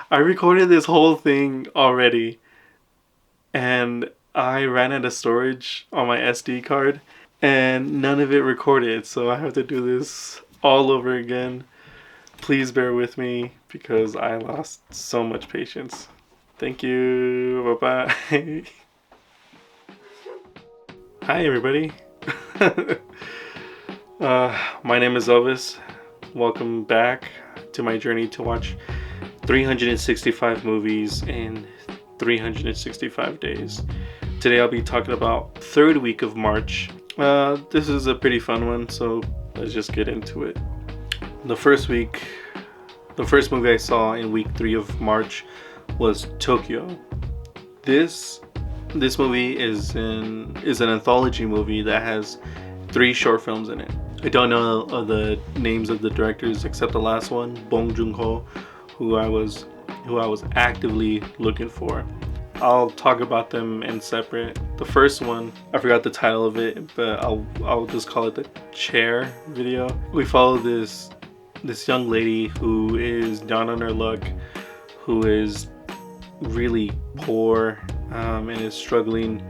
I recorded this whole thing already, and I ran out of storage on my SD card, and none of it recorded, so I have to do this all over again. Please bear with me because I lost so much patience. Thank you. Bye bye. Hi, everybody. My name is Elvis. Welcome back to my journey to watch 365 movies in 365 days. Today I'll be talking about third week of March. This is a pretty fun one, so let's just get into it. The first movie I saw in week 3 of March was Tokyo. This movie is an anthology movie that has 3 short films in it. I don't know the names of the directors except the last one, Bong Joon-ho, who I was actively looking for. I'll talk about them in separate. The first one, I forgot the title of it, but I'll just call it the chair video. We follow this young lady who is down on her luck, who is really poor, and is struggling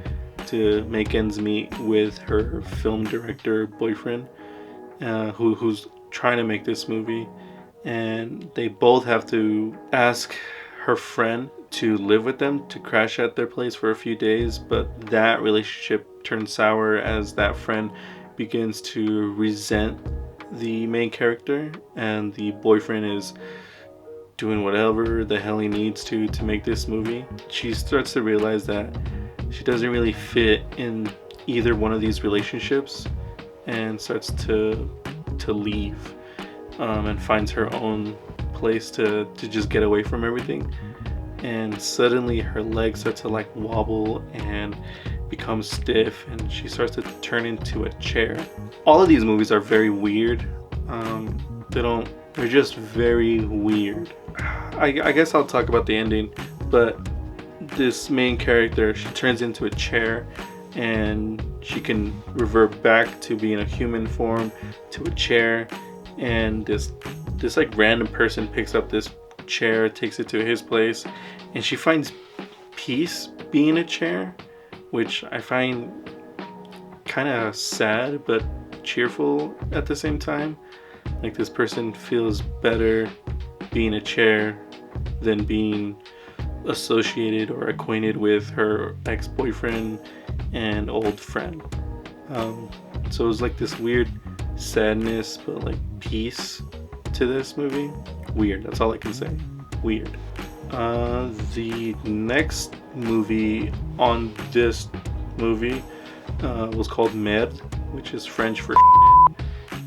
to make ends meet with her film director boyfriend, who's trying to make this movie, and they both have to ask her friend to live with them, to crash at their place for a few days, but that relationship turns sour as that friend begins to resent the main character, and the boyfriend is doing whatever the hell he needs to make this movie. She starts to realize that she doesn't really fit in either one of these relationships, and starts to leave, and finds her own place to just get away from everything. And suddenly her legs start to like wobble and become stiff, and she starts to turn into a chair. All of these movies are very weird. They're just very weird. I guess I'll talk about the ending, but this main character, she turns into a chair, and she can revert back to being a human form, to a chair, and this like random person picks up this chair, takes it to his place, and she finds peace being a chair, which I find kind of sad but cheerful at the same time. Like, this person feels better being a chair than being associated or acquainted with her ex-boyfriend and old friend. So it was like this weird sadness but like peace to this movie. Weird, that's all I can say. Weird. The next movie on this movie was called Merde, which is French for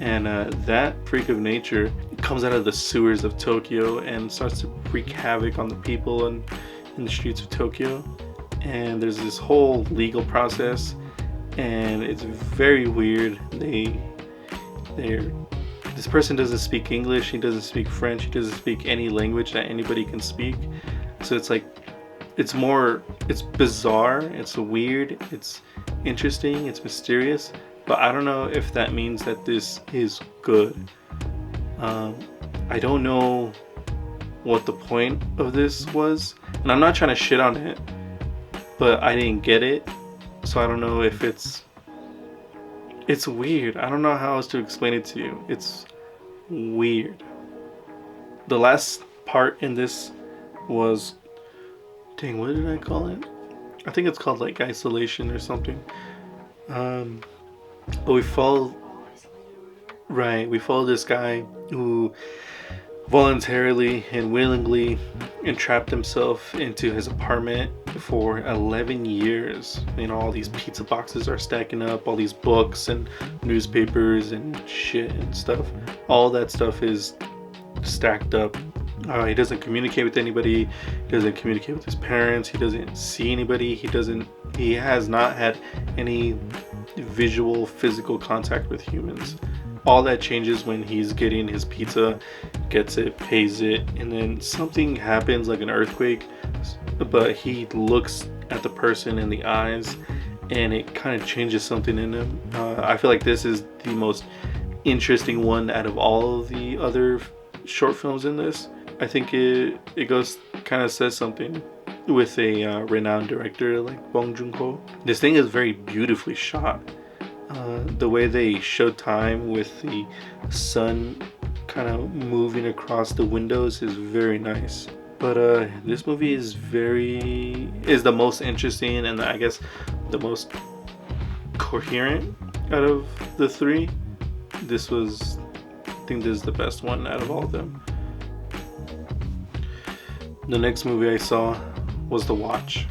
and that freak of nature comes out of the sewers of Tokyo and starts to wreak havoc on the people in the streets of Tokyo. And there's this whole legal process, and it's very weird. This person doesn't speak English, he doesn't speak French, he doesn't speak any language that anybody can speak. So it's like, it's bizarre, it's weird, it's interesting, it's mysterious, but I don't know if that means that this is good. I don't know what the point of this was, and I'm not trying to shit on it, but I didn't get it, so I don't know if it's weird. I don't know how else to explain it to you. It's weird. The last part in this was, dang, what did I call it? I think it's called like isolation or something. But we follow this guy who voluntarily and willingly entrapped himself into his apartment for 11 years. You know, all these pizza boxes are stacking up, all these books and newspapers and shit and stuff. All that stuff is stacked up. He doesn't communicate with anybody. He doesn't communicate with his parents. He doesn't see anybody. He has not had any visual, physical contact with humans. All that changes when he's getting his pizza, gets it, pays it, and then something happens like an earthquake, but he looks at the person in the eyes and it kind of changes something in him. I feel like this is the most interesting one out of all of the other short films in this. I think it goes kind of says something with a renowned director like Bong Joon-ho. This thing is very beautifully shot. The way they show time with the sun kind of moving across the windows is very nice. But this movie is the most interesting, and I guess the most coherent out of the three. I think this is the best one out of all of them. The next movie I saw was The Watch.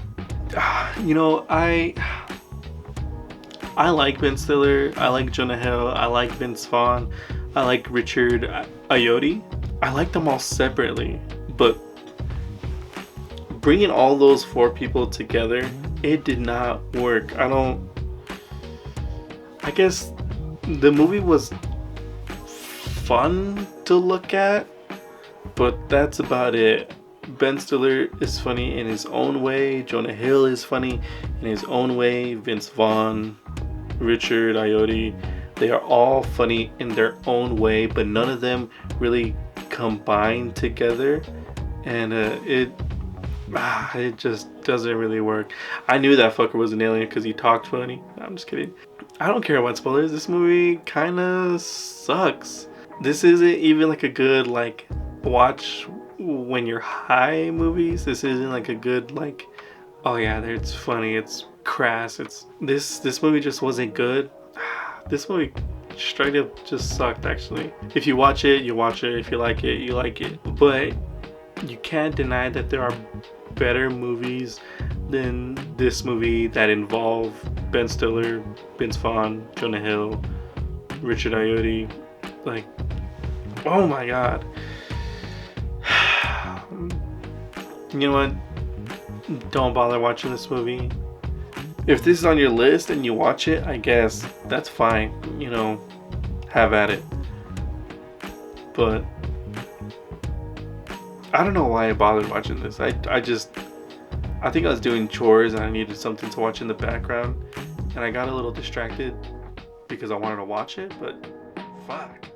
You know, I like Ben Stiller, I like Jonah Hill, I like Vince Vaughn, I like Richard Ayoade. I like them all separately, but bringing all those four people together, it did not work. I guess the movie was fun to look at, but that's about it. Ben Stiller is funny in his own way. Jonah Hill is funny in his own way. Vince Vaughn, Richard Ayoade, they are all funny in their own way, but none of them really combine together, and it just doesn't really work. I knew that fucker was an alien because he talked funny. I'm just kidding. I don't care about spoilers. This movie kind of sucks. This isn't even like a good like watch when you're high movies. This isn't like a good like, oh yeah, it's funny, it's crass, it's this movie just wasn't good. This movie straight up just sucked, actually. If you watch it, you watch it. If you like it, you like it. But you can't deny that there are better movies than this movie that involve Ben Stiller, Vince Vaughn, Jonah Hill, Richard Ayoade. Like, oh my god. You know what? Don't bother watching this movie. If this is on your list and you watch it, I guess that's fine. You know, have at it. But I don't know why I bothered watching this. I think I was doing chores and I needed something to watch in the background, and I got a little distracted because I wanted to watch it, but fuck.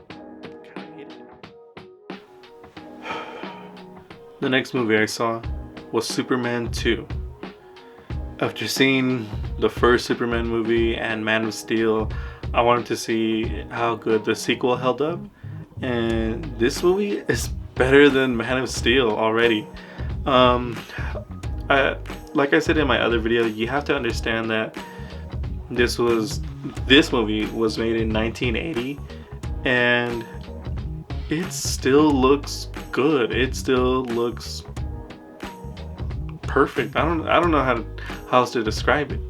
Kinda hated it. The next movie I saw was Superman 2. After seeing the first Superman movie and Man of Steel, I wanted to see how good the sequel held up. And this movie is better than Man of Steel already. Like I said in my other video, you have to understand that this movie was made in 1980, and it still looks good. It still looks perfect. I don't know how else to describe it.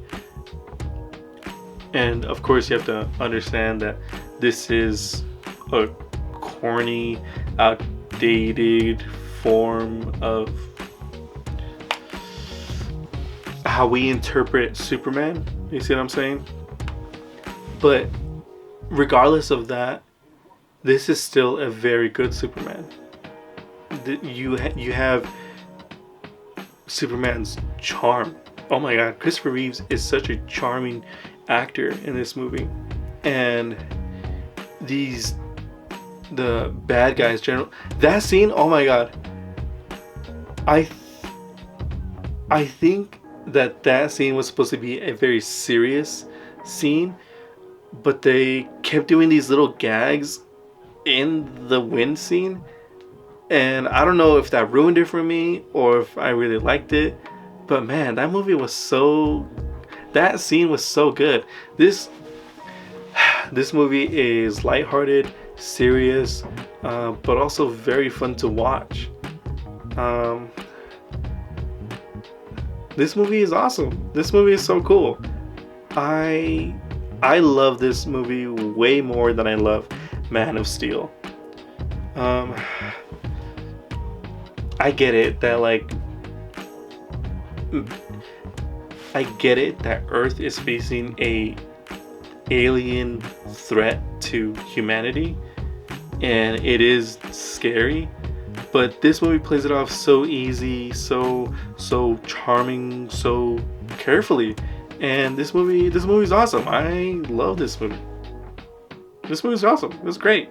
And of course you have to understand that this is a corny, outdated form of how we interpret Superman. You see what I'm saying? But regardless of that, this is still a very good Superman. You have Superman's charm. Oh my god, Christopher Reeves is such a charming actor in this movie. And the bad guys that scene, oh my god. I think that scene was supposed to be a very serious scene, but they kept doing these little gags in the wind scene, and I don't know if that ruined it for me or if I really liked it, but man, that scene was so good. This movie is lighthearted, serious, but also very fun to watch. This movie is awesome. This movie is so cool. I love this movie way more than I love Man of Steel. I get it that Earth is facing a alien threat to humanity, and it is scary, but this movie plays it off so easy, so charming, so carefully. And this movie's awesome. I love this movie. This movie's awesome. It's great.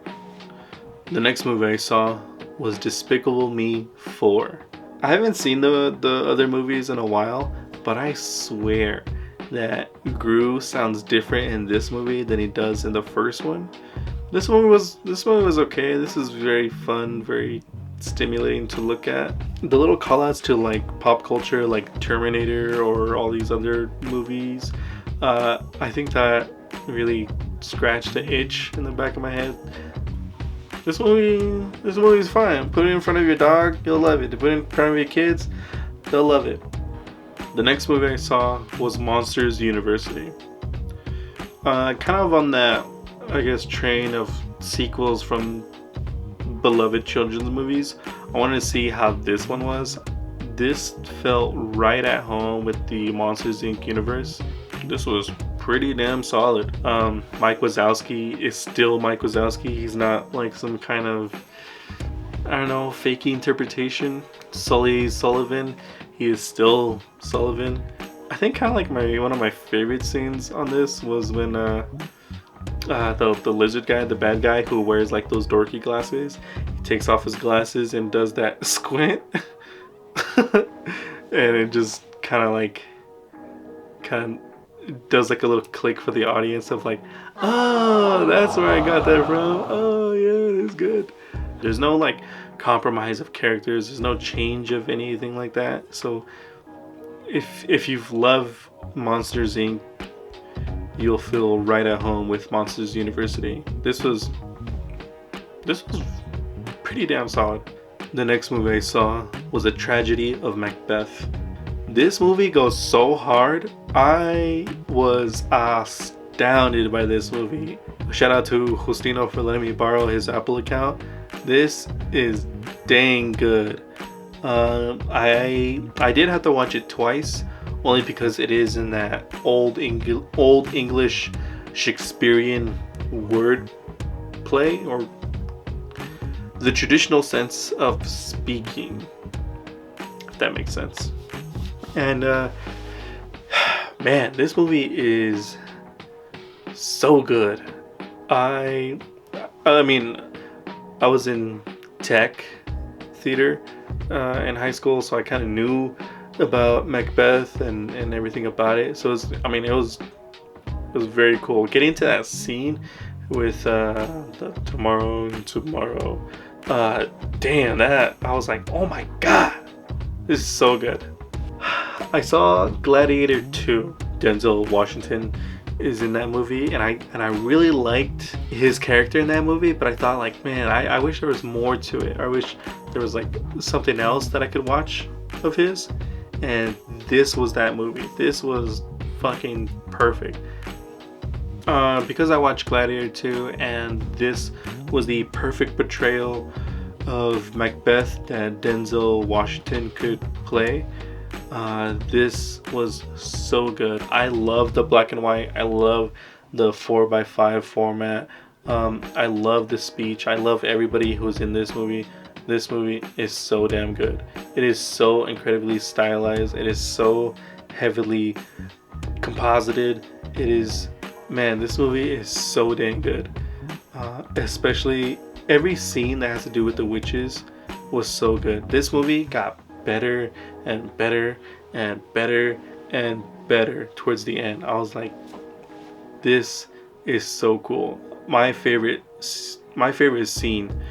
The next movie I saw was Despicable Me 4. I haven't seen the other movies in a while, but I swear that Gru sounds different in this movie than he does in the first one. This movie was okay. This is very fun, very stimulating to look at. The little callouts to like pop culture, like Terminator or all these other movies, I think that really scratched the itch in the back of my head. This movie is fine. Put it in front of your dog, you'll love it. To put it in front of your kids, they'll love it. The next movie I saw was Monsters University. Kind of on that, I guess, train of sequels from beloved children's movies. I wanted to see how this one was. This felt right at home with the Monsters Inc. universe. This was pretty damn solid. Mike Wazowski is still Mike Wazowski. He's not like some kind of, I don't know, fake interpretation. Sully Sullivan, he is still Sullivan. I think kind of like one of my favorite scenes on this was when the lizard guy, the bad guy who wears like those dorky glasses, he takes off his glasses and does that squint. And it just kind of does like a little click for the audience of like, oh, that's where I got that from. Oh yeah, it's good. There's no like compromise of characters. There's no change of anything like that. So if you've loved Monsters Inc., you'll feel right at home with Monsters University. This was pretty damn solid. The next movie I saw was A Tragedy of Macbeth. This movie goes so hard. I was astounded by this movie. Shout out to Justino for letting me borrow his Apple account. This is dang good. I did have to watch it twice, only because it is in that old English Shakespearean word play, or the traditional sense of speaking, if that makes sense. And man, this movie is so good. I mean, I was in tech theater in high school, so I kind of knew about Macbeth and everything about it. So it was very cool. Getting to that scene with the tomorrow, damn, that I was like, oh my god, this is so good. I saw Gladiator 2. Denzel Washington is in that movie, and I really liked his character in that movie, but I thought like, man, I wish there was more to it. I wish there was like something else that I could watch of his, and this was that movie. This was fucking perfect. Because I watched Gladiator 2, and this was the perfect portrayal of Macbeth that Denzel Washington could play. This was so good. I love the black and white. I love the 4x5 format. I love the speech. I love everybody who's in this movie. This movie is so damn good. It is so incredibly stylized. It is so heavily composited. It is, man, this movie is so dang good. Especially every scene that has to do with the witches was so good. This movie got better and better and better and better towards the end. I was like, this is so cool. My favorite scene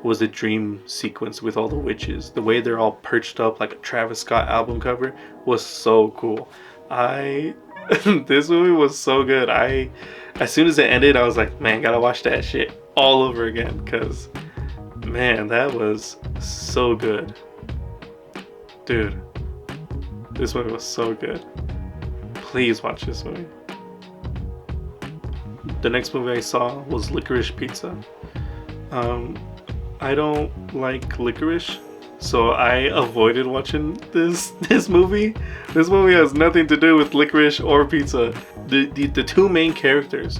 was the dream sequence with all the witches. The way they're all perched up like a Travis Scott album cover was so cool. This movie was so good. As soon as it ended, I was like, man, gotta watch that shit all over again, because man, that was so good. Dude, this movie was so good. Please watch this movie. The next movie I saw was Licorice Pizza. I don't like licorice, so I avoided watching this movie. This movie has nothing to do with licorice or pizza. The two main characters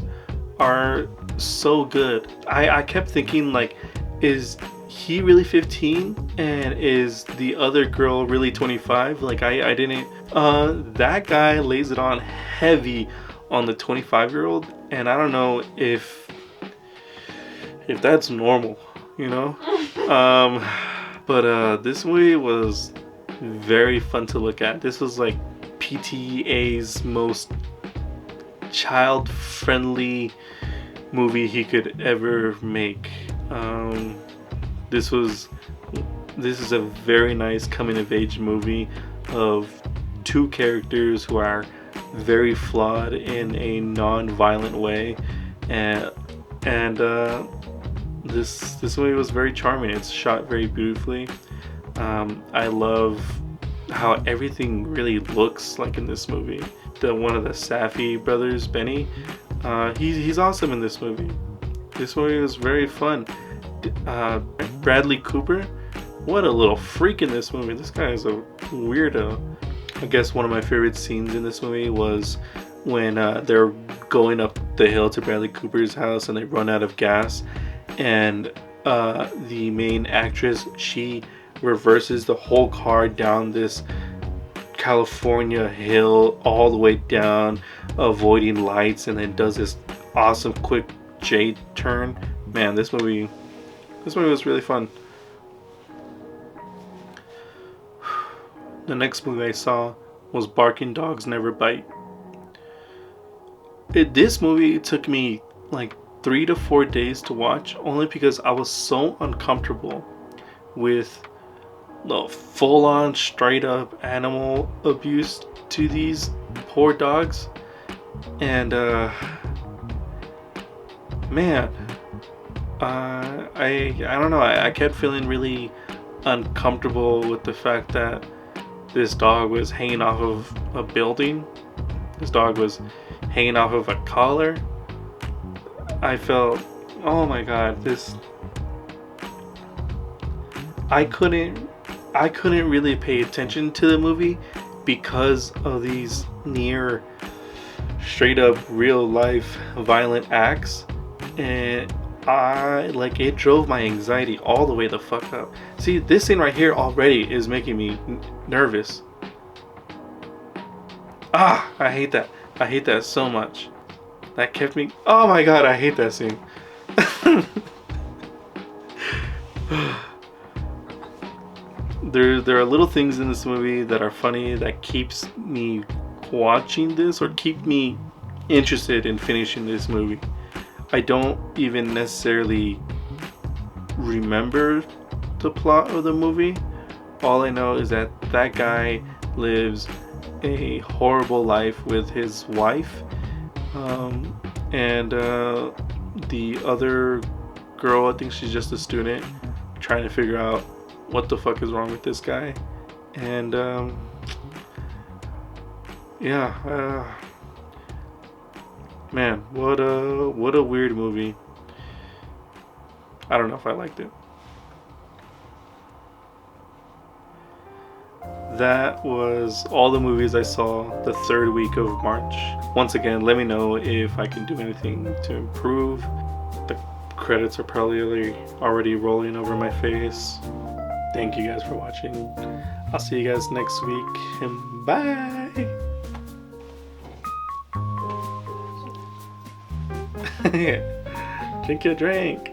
are so good. I kept thinking, like, is he really 15 and is the other girl really 25? Like, I didn't. That guy lays it on heavy on the 25-year-old, and I don't know if that's normal, you know. Um, but this movie was very fun to look at. This was like PTA's most child-friendly movie he could ever make. This is a very nice coming-of-age movie of two characters who are very flawed in a non-violent way, and this movie was very charming. It's shot very beautifully. I love how everything really looks like in this movie. One of the Safdie brothers, Benny, he's awesome in this movie. This movie was very fun. Bradley Cooper, what a little freak in this movie. This guy is a weirdo. I guess one of my favorite scenes in this movie was when they're going up the hill to Bradley Cooper's house and they run out of gas, and the main actress, she reverses the whole car down this California hill all the way down, avoiding lights, and then does this awesome quick J turn. Man, this movie was really fun. The next movie I saw was Barking Dogs Never Bite. This movie took me like 3 to 4 days to watch, only because I was so uncomfortable with the full-on straight up animal abuse to these poor dogs. And man, I don't know, I kept feeling really uncomfortable with the fact that this dog was hanging off of a building. This dog was hanging off of a collar. I felt, oh my god, I couldn't really pay attention to the movie because of these near straight up real life violent acts, and it drove my anxiety all the way the fuck up. See, this scene right here already is making me nervous. I hate that so much. That kept me, oh my god, I hate that scene. There are little things in this movie that are funny, that keeps me watching this or keep me interested in finishing this movie. I don't even necessarily remember the plot of the movie. All I know is that guy lives a horrible life with his wife, and the other girl, I think she's just a student, trying to figure out what the fuck is wrong with this guy. And man, what a weird movie. I don't know if I liked it. That was all the movies I saw the third week of March. Once again, let me know if I can do anything to improve. The credits are probably already rolling over my face. Thank you guys for watching. I'll see you guys next week, and bye. Drink your drink.